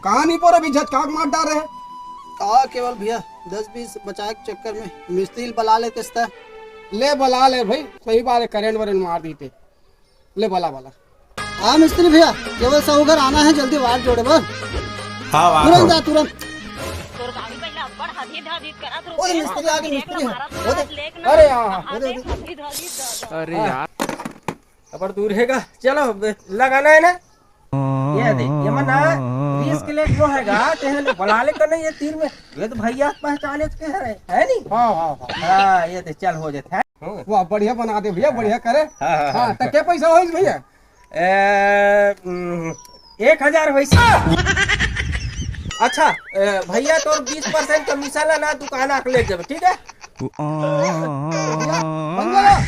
कहानी पर अभी झटकाक मार डाल रहे। कहा केवल भैया 10-20 बचाए के चक्कर में मिस्त्री बला लेते इसता। ले बला ले भाई, सही बात है, करेंट वरेंट मार दी थे। ले बला बला। हाँ मिस्त्री भैया, केवल साहूगर आना है, जल्दी वाट जोड़े बस। हाँ तुरंत जा तुरंत। तोर गाड़ी पहले अब्बड़ हदी हदी करत ओए रुके। मिस्त्री आगे, मिस्त्री है। अरे यार, अरे यार अब दूर हैगा। चलो लगाना है ना, ये देख ये मना 20 के लिए जो हैगा तेरे बुला ले कर नहीं, ये तीर में ये तो भैया पहचाने के है नहीं। हाँ हाँ हाँ हाँ ये देख चल हो जाता है। वाह बढ़िया बना दे भैया, बढ़िया करे। हाँ तो क्या पैसा हो भैया? 1000 वैसे। अच्छा भैया तो 20% कमीशन है ना, दुकान आके ले जाओ, ठीक है? बन गया।